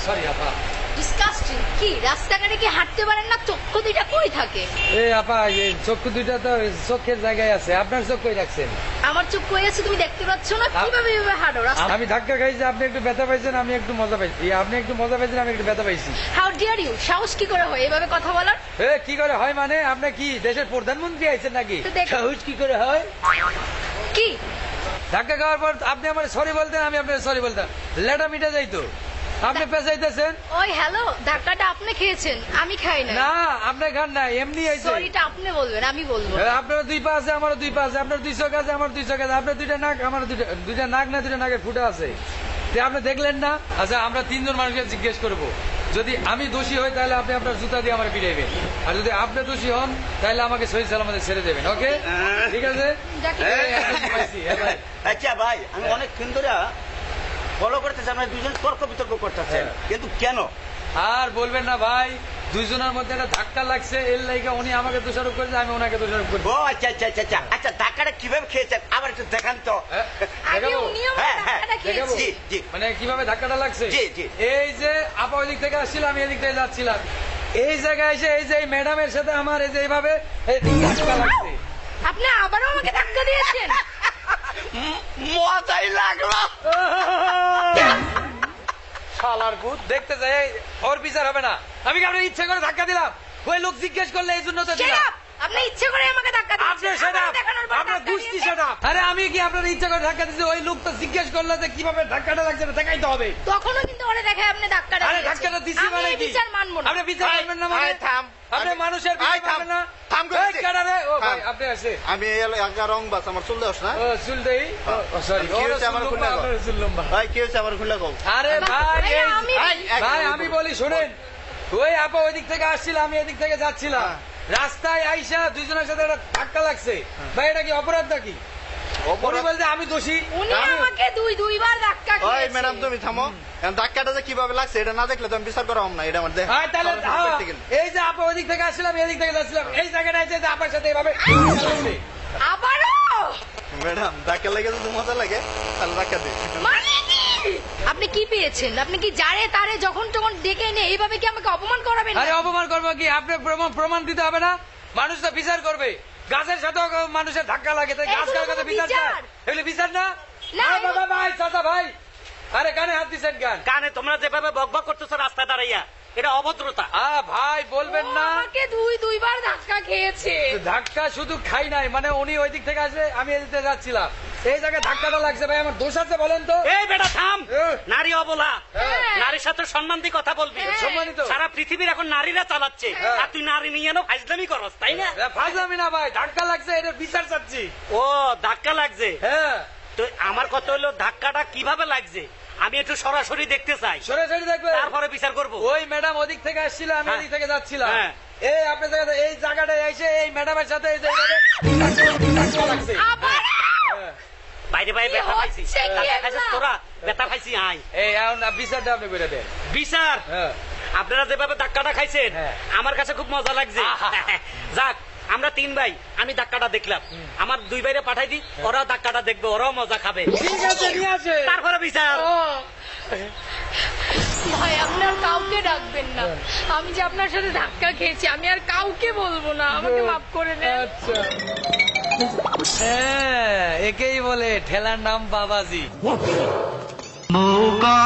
Sorry আপা। Disgusting. কি রাস্তাঘাটে কি হাঁটতে পারেন না? চক্ষু দুইটা কই থাকে? এই আপা, এই চক্ষু দুইটা তো চোখের জায়গায় আছে, আপনার চোখ কই রাখছেন? আমার চোখ কই আছে তুমি দেখতে পাচ্ছ না? কিভাবে এভাবে হাঁটো রাস্তা? আমি ধাক্কা খাইছি, আপনি একটু ব্যথা পাইছেন, আমি একটু মজা পাইছি। আপনি একটু মজা পাইছেন, আমি একটু ব্যথা পাইছি। How dare you! সাহস কি করে হয় এভাবে কথা বলার? কি করে হয় মানে? আপনি কি দেশের প্রধানমন্ত্রী আইছেন নাকি? তো দেখ- সাহস কি করে হয়? কি ধাক্কা খাওয়ার পর আপনি আমার সরি বলতেন, আমি আপনার সরি বলতাম, লেটা মিটে যাইতো। আপনি পেঁচাইতেছেন। ওই হ্যালো, ধাক্কাটা আপনি খেয়েছেন, আমি খাই না। না, আপনি খান না, এমনি আইছে। সরিটা আপনি বলবেন, আমি বলবো। আপনার দুই পা আছে, আমারও দুই পা আছে, আপনার 2 চোখ আছে, আমার 2 চোখ আছে, আপনার দুইটা নাক, আমার দুইটা নাক না, দুইটা নাকের ফুটা আছে। আপনি দেখলেন না? আচ্ছা, আমরা 3 জন মানুষকে জিজ্ঞেস করবো, যদি আমি দোষী হই তাহলে আপনি আপনার জুতা দিয়ে আমার পিটাইবেন, আর যদি আপনি দোষী হন তাহলে আমাকে সহি সালামতে ছেড়ে দেবেন। ওকে, ঠিক আছে? আচ্ছা ভাই, আমি অনেকক্ষণ ধরে ফলো করতেছি, আমরা দুজন তর্ক বিতর্ক করতেছেন, কিন্তু কেন? আর বলবেন না ভাই, দুইজনের মধ্যে একটা ধাক্কা লাগছে, এর লাইগা উনি আমাকে দোষারোপ করেছে, আমি ওনাকে দোষারোপ করি। ও আচ্ছা আচ্ছা আচ্ছা আচ্ছা আচ্ছা, ধাক্কাটা কিভাবে খেয়েছেন আবার একটু দেখান তো। আগে উনিও হ্যাঁ, হ্যাঁ, ধাক্কাটা খেয়েছে। জি জি মানে কিভাবে ধাক্কাটা লাগছে? জি, জি। এই যে আপা ওই দিক থেকে আসছিল, আমি এদিক থেকে যাচ্ছিলাম, এই জায়গায় এসে এই যে এই ম্যাডামের সাথে আমার এই যে এইভাবে এই ধাক্কা লাগছে। আপনি আবারও আমাকে ধাক্কা দিয়েছেন। মজাই লাগলো। শালার ভূত, দেখতে যাই ওর বিচার হবে না। আমি কি আপনার ইচ্ছে করে ধাক্কা দিলাম? ওই লোক জিজ্ঞেস করলে এই জন্য তো Shut দিলাম। up! আপনি ইচ্ছে করে আমাকে ধাক্কা দিয়েছেন। আপনার সেটা আমাকে দেখানোর পর আপনার ধাক্কা গুষ্টি দিয়েছেন। সেটা। আরে আমি কি আপনার ইচ্ছা করে ধাক্কা দিচ্ছি? ওই লোক তো জিজ্ঞেস করলে যে কিভাবে ধাক্কাটা লাগছে, দেখাইতে হবে। তখনও কিন্তু ওরে দেখায় আপনি ধাক্কাটা আরে দিয়েছেন। ধাক্কাটা দিছি আমি মানে এই কি? বিচার মানবো না। আপনি বিচার মানবেন না মানে? আয় থাম। আপনি মানুষের আয় বিচার থাম। মানবেন না? থাম করে এই দিছি। কারা রে? ও ভাই, থাম। আপনি আসে। আমি আগা রং বাস আমার চুল দেওস না। ও চুল দেই। ও সরি, কি হয়েছে আমার খুলে কও? চুল লম্বা। ভাই কি হয়েছে আমার খুলে কও? আরে ভাই, ভাই, এই- আমি- ভাই আমি বলি শুনেন, ওই আপা ওই দিক থেকে আসছিল, আমি এদিক থেকে যাচ্ছিলাম, রাস্তায় আইসা দুইজনের সাথে একটা ধাক্কা লাগছে। ভাই এটা কি অপরাধ নাকি? উনি বলতে আমি দোষী। উনি আমাকে দুইবার ধাক্কা ওই খেয়েছে। ম্যাডাম তুমি থামো। এখন ধাক্কাটা যে কিভাবে লাগছে এটা না দেখলে তো আমি বিচার করাম না। এটা আমার দেখ। হ্যাঁ, তাহলে এই যে আপা ওই দিক থেকে আসছিলাম, এদিক থেকে যাচ্ছিলাম, এই জায়গাটা এসে যে আপার সাথে এভাবে লাগছে। আবারও ম্যাডাম ধাক্কা লেগে যদি মজা লাগে তাহলে ধাক্কা দিই। মানে কি? আপনি কি পেয়েছেন? আপনি কি যারে তারে যখন তখন ডেকে এনে এইভাবে কি আমাকে অপমান করাবেন? আরে অপমান করবো কি? আপনি প্রমাণ দিতে হবে না? মানুষ তো বিচার করবে। গাছের সাথেও মানুষের ধাক্কা লাগে, তাই গাছ এগুলো কার কাছে কোনো বিচার বিচার? চায়? এগুলো বিচার না? না, আরে এগুলো- বাবা ভাই, চাচা ভাই, আরে কানে হাত দিচ্ছেন কেন? কানে তোমরা যেভাবে বকবক করতেছো রাস্তায় দাঁড়াইয়া, এটা অভদ্রতা। ভাই বলবেন ও না। আমাকে দুইবার ধাক্কা খেয়েছে। ধাক্কা শুধু খাই নাই, মানে উনি ওই দিক থেকে আসে, আমি এদিক থেকে যাচ্ছিলাম, এই জায়গায় ধাক্কাটা লাগছে। ভাই আমার দোষ আছে বলেন তো? এই বেটা থাম। হ্যাঁ। নারী অবলা, হ্যাঁ। নারীর সাথে সম্মান দিয়ে কথা বলবি। হ্যাঁ। সম্মানিত। সারা পৃথিবীর এখন নারীরা চালাচ্ছে, হ্যাঁ। আর তুই নারী নিয়ে এনো ফাইজলামি করস, তাই না? ফাজলামি না ভাই, ধাক্কা লাগছে, এটা বিচার চাচ্ছি। ও ধাক্কা লাগছে। হ্যাঁ, তো আমার কথা হলো ধাক্কাটা কিভাবে লাগছে আমি একটু সরাসরি দেখতে চাই, সরাসরি দেখবে, তারপরে বিচার করবো। ওই ম্যাডাম ওদিক থেকে আসছিল, আমি হ্যাঁ। এদিক থেকে যাচ্ছিলাম, হ্যাঁ। এই আপনার জায়গাতে এই জায়গাটায় এসে এই ম্যাডামের সাথে এই যে এইভাবে ধাক্কা লাগছে। আবারও হ্যাঁ। বাইরে বাইরে কি ব্যথা পাইছি, হচ্ছে কি ধাক্কা খাইছিস এগুলা? তোরা, ব্যথা পাইছি আয়। এই এখন বিচারটা আপনি করে দেন। বিচার হ্যাঁ। আপনারা যেভাবে ধাক্কাটা খাইছেন হ্যাঁ। আমার কাছে খুব মজা লাগছে। আহা। যাক, আমরা 3 ভাই, আমি ধাক্কাটা দেখলাম, আমার 2 ভাইরে পাঠাই দিই, ওরাও ধাক্কাটা দেখবে, ওরাও মজা খাবে, ঠিক আছে, নিয়ে আসে। তারপরে বিচার। ও, ভাই আপনি আর কাউকে ডাকবেন না। আমি যে আপনার সাথে ধাক্কা খেয়েছি আমি আর কাউকে বলবো না। আমাকে মাফ করে দেন। আচ্ছা। হ্যাঁ, একেই বলে ঠেলার নাম বাবাজি। নৌকা